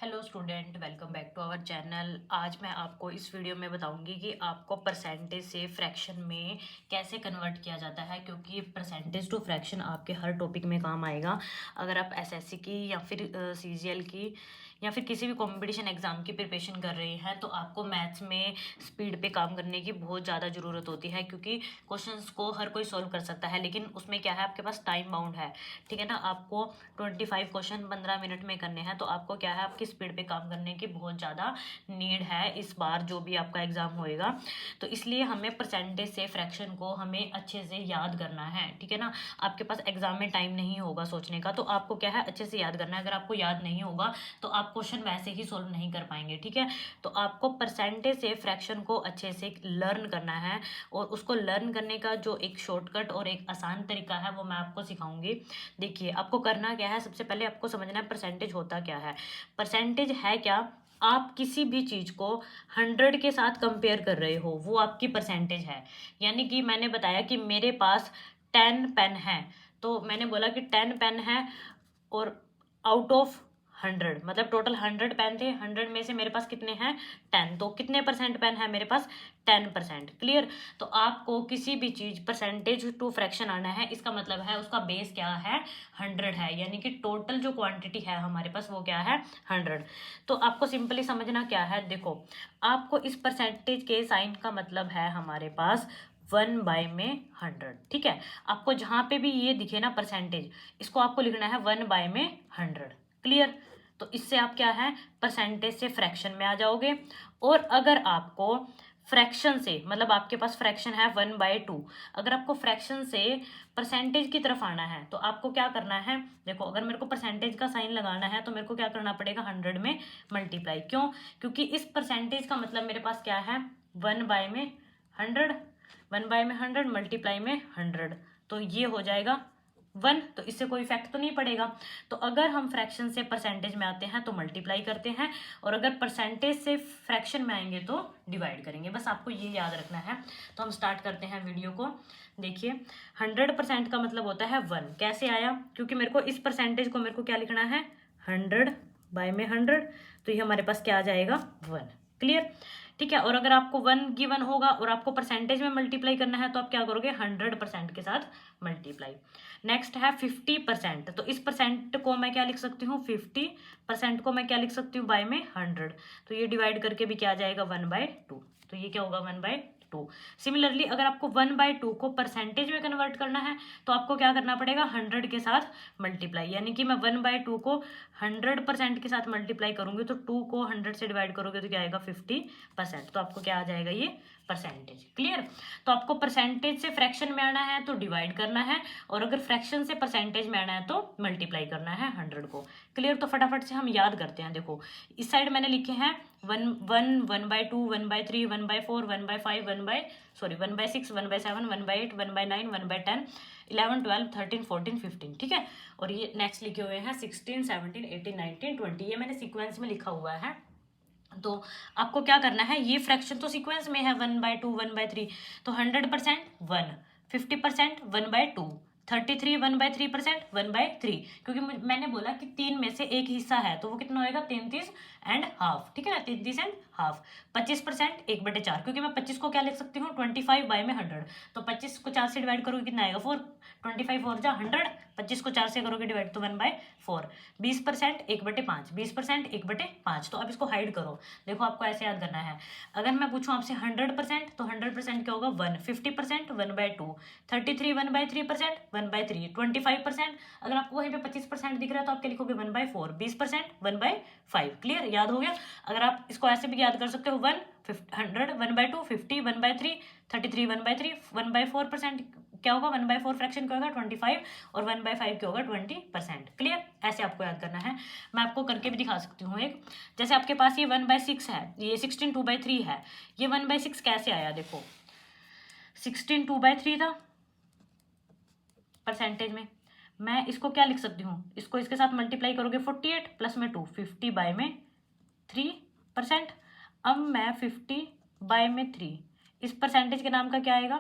Hello student, welcome back to our channel. आज मैं आपको इस वीडियो में बताऊंगी कि आपको परसेंटेज से फ्रैक्शन में कैसे कन्वर्ट किया जाता है, क्योंकि परसेंटेज टू फ्रैक्शन आपके हर टॉपिक में काम आएगा। अगर आप एसएससी की या फिर सीजीएल की या फिर किसी भी कंपटीशन एग्ज़ाम की प्रिपरेशन कर रहे हैं तो आपको मैथ्स में स्पीड पे काम करने की बहुत ज़्यादा ज़रूरत होती है, क्योंकि क्वेश्चंस को हर कोई सॉल्व कर सकता है, लेकिन उसमें क्या है, आपके पास टाइम बाउंड है। ठीक है ना, आपको 25 क्वेश्चन 15 मिनट में करने हैं, तो आपको क्या है, आपकी स्पीड पे काम करने की बहुत ज़्यादा नीड है इस बार जो भी आपका एग्ज़ाम होएगा। तो इसलिए हमें परसेंटेज से फ्रैक्शन को हमें अच्छे से याद करना है। ठीक है ना, आपके पास एग्ज़ाम में टाइम नहीं होगा सोचने का, तो आपको क्या है, अच्छे से याद करना है। अगर आपको याद नहीं होगा तो आप क्वेश्चन वैसे ही सोल्व नहीं कर पाएंगे। ठीक है, तो आपको परसेंटेज से फ्रैक्शन को अच्छे से लर्न करना है, और उसको लर्न करने का जो एक शॉर्टकट और एक आसान तरीका है वो मैं आपको सिखाऊंगी। देखिए, आपको करना क्या है, सबसे पहले आपको समझना है परसेंटेज होता क्या है। परसेंटेज है क्या, आप किसी भी चीज़ को 100 के साथ कंपेयर कर रहे हो, वो आपकी परसेंटेज है। यानी कि मैंने बताया कि मेरे पास 10 पेन है, तो मैंने बोला कि 10 पेन है, और आउट ऑफ 100 मतलब टोटल 100 पेन थे, 100 में से मेरे पास कितने हैं, 10, तो कितने परसेंट पेन है मेरे पास, 10%। क्लियर। तो आपको किसी भी चीज़ परसेंटेज टू फ्रैक्शन आना है, इसका मतलब है उसका बेस क्या है, 100 है, यानी कि टोटल जो क्वांटिटी है हमारे पास वो क्या है, 100। तो आपको सिंपली समझना क्या है, देखो, आपको इस परसेंटेज के साइन का मतलब है हमारे पास 1/100। ठीक है, आपको जहां पे भी ये दिखे ना परसेंटेज, इसको आपको लिखना है 1/100। क्लियर। तो इससे आप क्या है, परसेंटेज से फ्रैक्शन में आ जाओगे। और अगर आपको फ्रैक्शन से, मतलब आपके पास फ्रैक्शन है 1/2, अगर आपको फ्रैक्शन से परसेंटेज की तरफ आना है तो आपको क्या करना है, देखो, अगर मेरे को परसेंटेज का साइन लगाना है तो मेरे को क्या करना पड़ेगा, 100 में मल्टीप्लाई। क्यों, क्योंकि इस परसेंटेज का मतलब मेरे पास क्या है, 1/100, 1/100 मल्टीप्लाई में 100, तो ये हो जाएगा 1। तो इससे कोई इफेक्ट तो नहीं पड़ेगा। तो अगर हम फ्रैक्शन से परसेंटेज में आते हैं तो मल्टीप्लाई करते हैं, और अगर परसेंटेज से फ्रैक्शन में आएंगे तो डिवाइड करेंगे। बस आपको ये याद रखना है। तो हम स्टार्ट करते हैं वीडियो को। देखिए, 100% का मतलब होता है 1। कैसे आया, क्योंकि मेरे को इस परसेंटेज को मेरे को क्या लिखना है, 100/100, तो ये हमारे पास क्या आ जाएगा, 1। क्लियर। ठीक है, और अगर आपको 1 गिवन होगा और आपको परसेंटेज में मल्टीप्लाई करना है तो आप क्या करोगे, 100% के साथ मल्टीप्लाई। नेक्स्ट है 50%। तो इस परसेंट को मैं क्या लिख सकती हूँ, 50% को मैं क्या लिख सकती हूँ, बाय में 100, तो ये डिवाइड करके भी क्या आ जाएगा, 1/2। तो ये क्या होगा, 1/2। सिमिलरली अगर आपको 1/2 को परसेंटेज में कन्वर्ट करना है तो आपको क्या करना पड़ेगा, 100 के साथ मल्टीप्लाई। यानी कि मैं 1/2 को 100% के साथ मल्टीप्लाई करूंगी, तो 2 को 100 से डिवाइड करोगे तो क्या आएगा, 50%। तो आपको क्या आ जाएगा, ये परसेंटेज। क्लियर। तो आपको परसेंटेज से फ्रैक्शन में आना है तो डिवाइड करना है, और अगर फ्रैक्शन से परसेंटेज में आना है तो मल्टीप्लाई करना है 100 को। क्लियर। तो फटाफट से हम याद करते हैं। देखो, इस साइड मैंने लिखे हैं 1/2, 1/3, 1/4, 1/5, 1/6, 1/7, 1/8, 1/9, 1/10, 11, 12, 13, 14, 15। ठीक है, और ये नेक्स्ट लिखे हुए हैं 16, 17, 18, 19, 20। ये मैंने सीक्वेंस में लिखा हुआ है। तो आपको क्या करना है, ये फ्रैक्शन तो सीक्वेंस में है, 1/2, 1/3, तो 100% 1, 50% 1/2, 33 1/3%, 1/3, क्योंकि मैंने बोला कि 3 में से एक हिस्सा है, तो वो कितना होएगा, 33.5। ठीक है ना, 33.5। 25% 1/4, क्योंकि मैं 25 को क्या लिख सकती हूँ, 25/100, तो 25 को 4 से डिवाइड करोगे कितना आएगा, 4। 25 4 जा 100, 25 को 4 से करोगे डिवाइड तो 1/4। 20% 1/5, 20% 1/5। तो अब इसको हाइड करो। देखो, आपको ऐसे याद करना है। अगर मैं पूछूं आपसे 100%, तो 100% क्या होगा, 1। 50% 1/2, 33 1/3%, 1/3, 25%, अगर आपको वहीं पे 25% दिख रहा है तो आप क्या लिखोगे, 1/4, 20% 1/5। क्लियर, याद हो गया। अगर आप इसको ऐसे भी याद कर सकते हो, 1, 100, 1/2, 50, 1/3, 33, 1/3, 1/4% क्या होगा, 1/4 फ्रैक्शन क्या होगा, 25, और 1/5 क्या होगा, 20%। क्लियर। ऐसे आपको याद करना है। मैं आपको करके भी दिखा सकती हूँ एक। जैसे आपके पास ये 1/6 है, ये 16 2/3 है, ये 1/6 कैसे आया, देखो, 16 2/3 था परसेंटेज में। मैं इसको क्या लिख सकती हूँ, इसको इसके साथ मल्टीप्लाई करोगे, 48 प्लस में 2, 50/3%। अब मैं 50/3, इस परसेंटेज के नाम का क्या आएगा,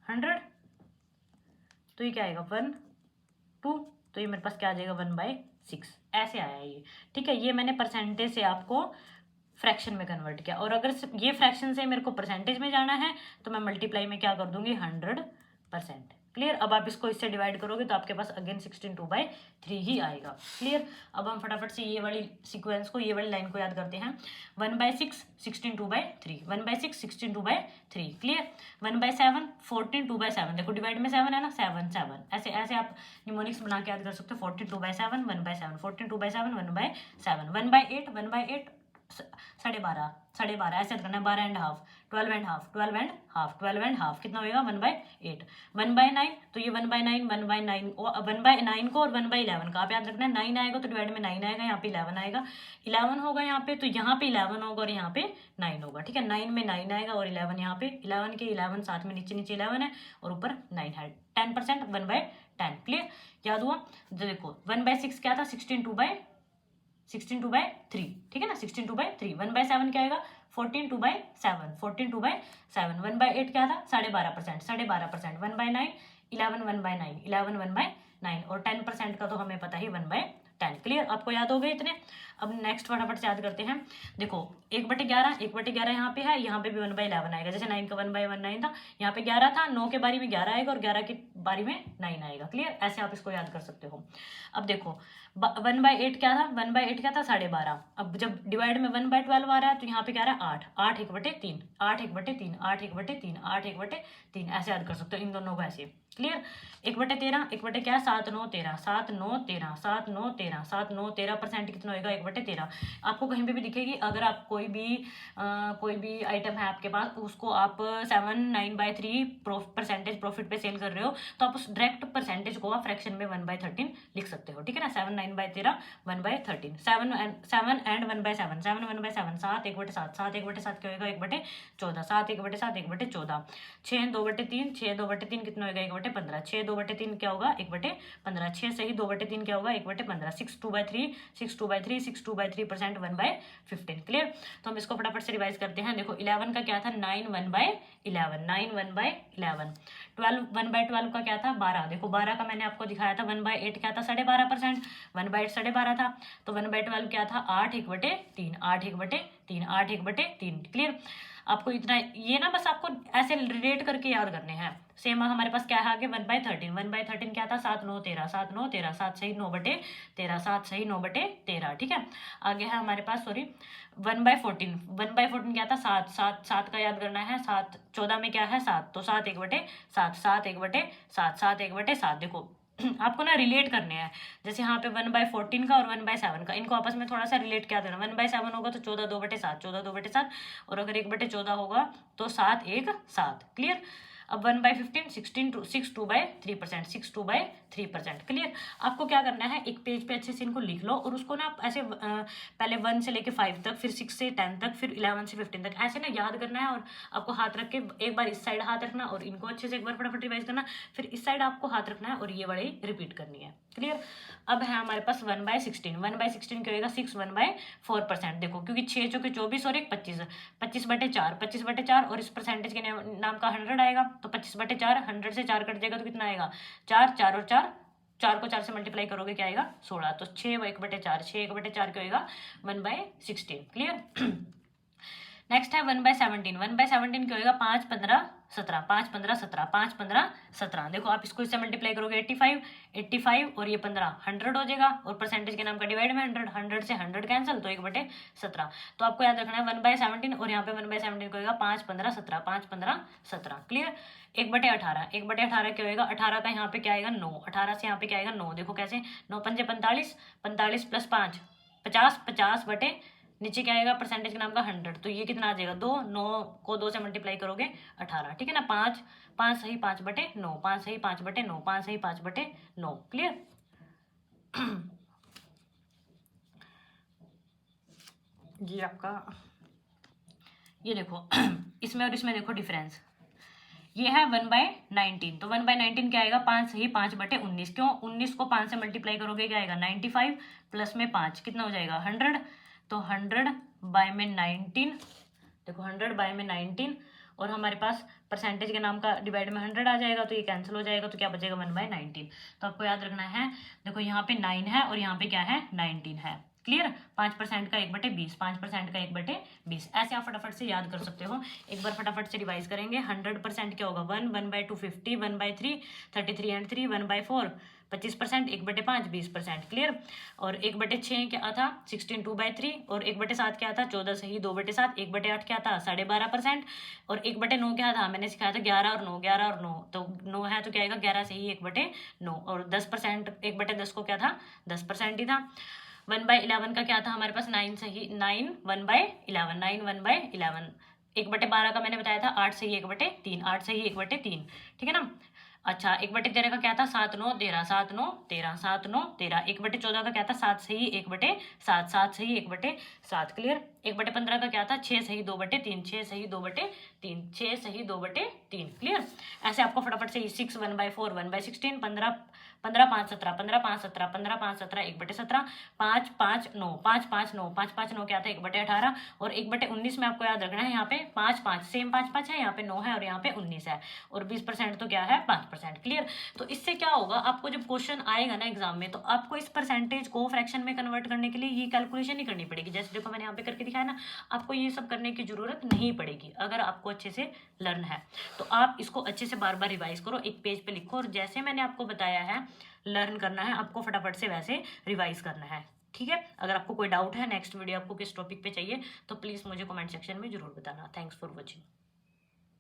100, तो ये क्या आएगा, 1 2, तो ये मेरे पास क्या आ जाएगा, 1/2। 6 ऐसे आया ये, ठीक है। ये मैंने परसेंटेज से आपको फ्रैक्शन में कन्वर्ट किया, और अगर ये फ्रैक्शन से मेरे को परसेंटेज में जाना है तो मैं मल्टीप्लाई में क्या कर दूंगी 100%। क्लियर। अब आप इसको इससे डिवाइड करोगे तो आपके पास अगेन 16/2/3 ही आएगा। क्लियर। अब हम फटाफट से ये वाली सीक्वेंस को, ये वाली लाइन को याद करते हैं। 1/6 16/2/3, 1/6 16/2/3। क्लियर। 1/7 14/2/7, देखो डिवाइड में 7 है ना, 7 7 ऐसे ऐसे आप निमोनिक्स बना के याद कर सकते हो। 14/2/7 1/7, 14/2/7 1/7, 1/8 1/8 12.5 ऐसे करना है। 12.5 12.5 12.5 12.5 कितना होगा 1/8। 1/9 तो ये 1/9 1/9 1/9 को और 1/11 का आप याद रखना है। 9 आएगा तो डिवाइड में 9 आएगा, यहाँ पे 11 आएगा। 11 होगा यहाँ पे, तो यहाँ पे 11 होगा और यहाँ पे 9 होगा, ठीक है। 9 में 9 आएगा और 11 यहाँ पे, 11 के 11 साथ में नीचे नीचे 11 है और ऊपर 9 है। 10% 1/10। क्लियर। याद हुआ। देखो 1/6 क्या था 16/2/3, ठीक है ना। 16/2/3। 1/7 क्या आएगा 14/2/7, 14/2/7। 1/8 क्या था 12.5%, 12.5%। 1/9 11 1/9, 11 1/9 और 10% का तो हमें पता ही 1/10। क्लियर। आपको याद हो गए इतने। अब नेक्स्ट फटाफट से याद करते हैं। देखो 1/11, 1/11 यहाँ पे है, यहाँ पे भी 1/11 आएगा। जैसे 9 का 1/9 था, यहाँ पे 11 था, 9 के बारी में 11 आएगा और 11 की बारी में 9 आएगा। क्लियर। ऐसे आप इसको याद कर सकते हो। अब देखो 1/8 क्या था, 1/8 क्या था 12.5। अब जब डिवाइड में 1/12 आ रहा है तो यहाँ पे क्या रहा है 8, 8 1/3, 8 1/3, 8 1/3, 8 1/3 ऐसे याद कर सकते हो इन दोनों को ऐसे। क्लियर। 1/13, 1 क्या 7 9 13, 7 9 13, 7 9 13, 7 9 13% कितना होगा 1/13। आपको कहीं पे भी दिखेगी, अगर आप कोई भी आइटम है आपके पास, उसको आप 7/9/3 परसेंटेज प्रॉफिट पे सेल कर रहे हो, तो आप उस डायरेक्ट परसेंटेज को आप फ्रैक्शन में 1/13 लिख सकते हो, ठीक है ना। 7/9/13 1/13, 7 एंड 1/7, 7 1/7, 7 1/7, 7 1/7 क्या होगा 1/14, 7 1/7 1/14। 6 2/3, 6 2/3 कितना होगा 1/15, 6 2/3 क्या होगा 1/15, 6 सही 2/3 क्या होगा 1/15, 6 2/3, 6 2/3, 6 2/3% 1/15। क्लियर। तो हम इसको फटाफट से रिवाइज करते हैं। देखो 11 का क्या था 9 1/11, 9 1/11। 12 1/12 का क्या था 12, देखो 12 का मैंने आपको दिखाया था। 1/8 क्या था 12.5%, 1/8 12.5 था। तो 1/12 क्या था 8 1/3, 8 1/3, 8 1/3। क्लियर। आपको इतना ये ना बस आपको ऐसे रिलेट करके याद करने हैं। सेम हमारे पास क्या है आगे 1/13, 1/13 क्या था 7 9 13, 7 9 13, 7 सही 9/13, 7 सही 9/13, ठीक है। आगे है हमारे पास 1/14, 1/14 क्या था 7, 7 7 का याद करना है। 7 14 में क्या है 7, तो 7 1/7, 7 1/7, 7 1/7। देखो आपको ना रिलेट करने हैं। जैसे यहाँ पे 1/14 का और 1/7 का, इनको आपस में थोड़ा सा रिलेट क्या देना। 1/7 होगा तो 14 2/7, 14 2/7, और अगर 1/14 होगा तो 7 1 7। क्लियर। अब 1/15 6 2/3%, 6 2/3%। क्लियर। आपको क्या करना है एक पेज पे अच्छे से इनको लिख लो और उसको ना आप ऐसे पहले 1 से लेके 5 तक, फिर 6 से 10 तक, फिर 11 से 15 तक ऐसे ना याद करना है। और आपको हाथ रख के एक बार इस साइड हाथ रखना और इनको अच्छे से एक बार फटाफट रिवाइज करना, फिर इस साइड आपको हाथ रखना है और ये वाली रिपीट करनी है। क्लियर। अब है हमारे पास 1/16, 1/16 क्या होगा 6 1/4%। देखो क्योंकि 6 चौके 24 और 1 25, 25/4, 25/4 और इस परसेंटेज के नाम का 100 आएगा, तो 25/4, 100 से 4 कट जाएगा तो कितना आएगा 4, 4 और 4, 4 को 4 से मल्टीप्लाई करोगे क्या आएगा 16, तो 6 1/4, 6 1/4 क्या होगा 1/16। क्लियर। नेक्स्ट है 1/17, 1/17 क्या होगा 5 15 17, 5 15 17, 5 15 17। देखो आप इसको इससे मल्टीप्लाई करोगे 85, 85 और ये 15 100 हो जाएगा, और परसेंटेज के नाम का डिवाइड में 100, 100 से 100 कैंसिल, तो 1/17। तो आपको याद रखना है 1/17 और यहाँ पे 1/17 क्या होगा 5 15 17, 5 15 17। क्लियर। 1/18, 1/18 क्या होगा 18 का यहाँ पे क्या आएगा 9, 18 से यहाँ पे क्या आएगा 9। देखो कैसे 9 पंजे 45, 45 प्लस 5 50, 50 बटे नीचे क्या आएगा परसेंटेज के नाम का 100, तो ये कितना आ जाएगा 2, 9 को 2 से मल्टीप्लाई करोगे 18, ठीक है ना। 5 5 सही 5/9, 5 सही 5/9, 5 सही 5/9। क्लियर। ये आपका ये देखो इसमें और इसमें देखो डिफरेंस, ये है 1/19, तो 1/19 क्या आएगा 5 सही 5/19। क्यों 19 को 5 से मल्टीप्लाई करोगे क्या आएगा 95 प्लस में 5 कितना हो जाएगा 100, तो 100 बाय में 19, देखो 100 बाय में 19 और हमारे पास परसेंटेज के नाम का डिवाइड में 100 आ जाएगा, तो ये कैंसिल हो जाएगा, तो क्या बचेगा 1/19। तो आपको याद रखना है, देखो यहाँ पे 9 है और यहाँ पे क्या है 19 है। क्लियर। 5% का 1/20, 5% का 1/20, ऐसे आप फटाफट से याद कर सकते हो। एक बार फटाफट से रिवाइज करेंगे। 100% क्या होगा 1, 1/2 50, 1/3 33 एंड 3 1/4 25%, 1/5 20%। क्लियर। और 1/6 क्या था 16 2/3, और 1/7 क्या था 14 सही 2/7, 1/8 क्या था 12.5%, और 1/9 क्या था मैंने सिखाया था 11 और 9, 11 और 9, तो 9 है तो क्या आएगा 11 सही 1/9, और 10% 1/10 को क्या था 10% ही था। 1/11 का क्या था हमारे पास 9 सही 9 1/11, 9 1/11। 1/12 का मैंने बताया था 8 सही 1/3, 8 सही 1/3, ठीक है ना। अच्छा 1/13 का क्या था 7 9 13, 7 9 13, 7 9 13। 1/14 का क्या था 7 सही 1/7, 7 सही 1/7। क्लियर। 1/15 का क्या था 6 सही 2/3, 6 सही 2/3, 6 सही 2/3। क्लियर। ऐसे आपको फटाफट से 6 1/4 1/16, 15 15 5 17, 15 5 17, 15 5 17 1/17, 5 5 9, 5 5 9, 5 5 9 क्या था 1/18, और 1/19 में आपको याद रखना है यहाँ पे 5 5 सेम 5 5 है, यहाँ पे 9 है और यहाँ पे 19 है, और 20% तो क्या है 5%। क्लियर। तो इससे क्या होगा, आपको जब क्वेश्चन आएगा ना एग्जाम में, तो आपको इस परसेंटेज को फ्रैक्शन में कन्वर्ट करने के लिए ये कैलकुलेशन नहीं करनी पड़ेगी। जैसे देखो मैंने यहाँ पे करके दिखाया ना, आपको ये सब करने की जरूरत नहीं पड़ेगी अगर आपको अच्छे से लर्न है। तो आप इसको अच्छे से बार बार रिवाइज करो, एक पेज पे लिखो, और जैसे मैंने आपको बताया है लर्न करना है, आपको फटाफट से वैसे रिवाइज करना है। ठीक है। अगर आपको कोई डाउट है, नेक्स्ट वीडियो आपको किस टॉपिक पे चाहिए, तो प्लीज़ मुझे कमेंट सेक्शन में जरूर बताना। Thanks for watching.